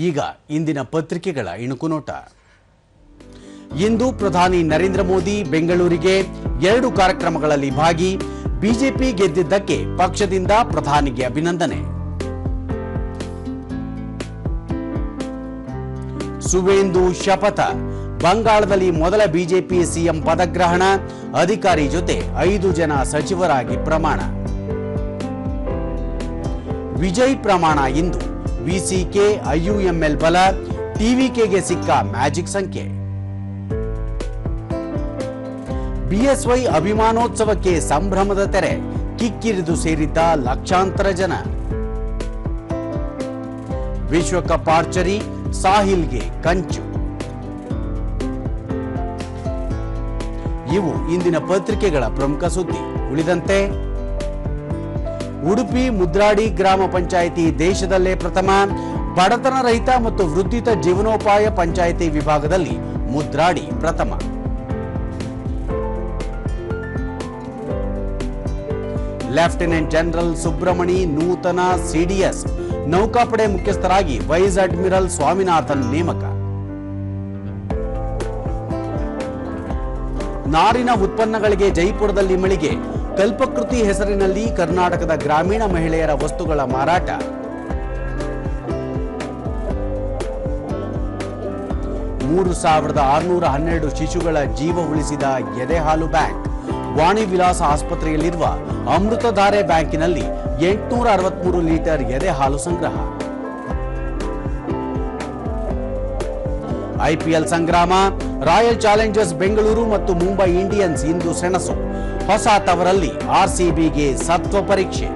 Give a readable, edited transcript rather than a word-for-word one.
ಈಗ ಇಂದಿನ ಪತ್ರಿಕೆಗಳ ಇಣುಕುನೋಟ. ಇಂದು ಪ್ರಧಾನಿ ನರೇಂದ್ರ ಮೋದಿ ಬೆಂಗಳೂರಿಗೆ 2 ಕಾರ್ಯಕ್ರಮಗಳಲ್ಲಿ ಭಾಗಿ. ಬಿಜೆಪಿ ಗೆದ್ದಿದ್ದಕ್ಕೆ ಪಕ್ಷದಿಂದ ಪ್ರಧಾನಿಗೆ ಅಭಿನಂದನೆ. ಸುವೇಂದು ಶಪಥ. ಬಂಗಾಳದಲ್ಲಿ ಮೊದಲ ಬಿಜೆಪಿ ಸಿಎಂ ಪದಗ್ರಹಣ. ಅಧಿಕಾರಿ ಜೊತೆ 5 ಜನ ಸಚಿವರಾಗಿ ಪ್ರಮಾಣ. ವಿಜಯ್ ಪ್ರಮಾಣ ಇಂದು. ವಿಸಿಕೆ ಐಯುಎಂಎಲ್ ಬಲ. ಟಿವಿಕೆಗೆ ಸಿಕ್ಕ ಮ್ಯಾಜಿಕ್ ಸಂಖ್ಯೆ. ಬಿಎಸ್ವೈ ಅಭಿಮಾನೋತ್ಸವಕ್ಕೆ ಸಂಭ್ರಮದ ತೆರೆ. ಕಿಕ್ಕಿರಿದು ಸೇರಿದ್ದ ಲಕ್ಷಾಂತರ ಜನ. ವಿಶ್ವಕಪ್ ಆರ್ಚರಿ. ಸಾಹಿಲ್ಗೆ ಕಂಚು. ಇವು ಇಂದಿನ ಪತ್ರಿಕೆಗಳ ಪ್ರಮುಖ ಸುದ್ದಿ. ಉಳಿದಂತೆ ಉಡುಪಿ ಮುದ್ರಾಡಿ ಗ್ರಾಮ ಪಂಚಾಯಿತಿ ದೇಶದಲ್ಲೇ ಪ್ರಥಮ. ಬಡತನ ರಹಿತ ಮತ್ತು ವೃದ್ಧಿತ ಜೀವನೋಪಾಯ ಪಂಚಾಯಿತಿ ವಿಭಾಗದಲ್ಲಿ ಮುದ್ರಾಡಿ ಪ್ರಥಮ. ಲೆಫ್ಟಿನೆಂಟ್ ಜನರಲ್ ಸುಬ್ರಮಣಿ ನೂತನ ಸಿಡಿಎಸ್. ನೌಕಾಪಡೆ ಮುಖ್ಯಸ್ಥರಾಗಿ ವೈಸ್ ಅಡ್ಮಿರಲ್ ಸ್ವಾಮಿನಾಥನ್ ನೇಮಕ. ನಾರಿನ ಉತ್ಪನ್ನಗಳಿಗೆ ಜೈಪುರದಲ್ಲಿ ಮಳಿಗೆ. ಕಲ್ಪಕೃತಿ ಹೆಸರಿನಲ್ಲಿ ಕರ್ನಾಟಕದ ಗ್ರಾಮೀಣ ಮಹಿಳೆಯರ ವಸ್ತುಗಳ ಮಾರಾಟ. ಮೂರು 1612 ಶಿಶುಗಳ ಜೀವ ಉಳಿಸಿದ ಎದೆಹಾಲು ಬ್ಯಾಂಕ್. ವಾಣಿ ವಿಲಾಸ ಆಸ್ಪತ್ರೆಯಲ್ಲಿರುವ ಅಮೃತಧಾರೆ ಬ್ಯಾಂಕಿನಲ್ಲಿ 863 ಲೀಟರ್ ಎದೆಹಾಲು ಸಂಗ್ರಹ. ಐಪಿಎಲ್ ಸಂಗ್ರಾಮ. ರಾಯಲ್ ಚಾಲೆಂಜರ್ಸ್ ಬೆಂಗಳೂರು ಮತ್ತು ಮುಂಬೈ ಇಂಡಿಯನ್ಸ್ ಇಂದು ಸೆಣಸು. ಹೊಸ ತವರಲ್ಲಿ ಆರ್ಸಿಬಿಗೆ ಸತ್ವ ಪರೀಕ್ಷೆ.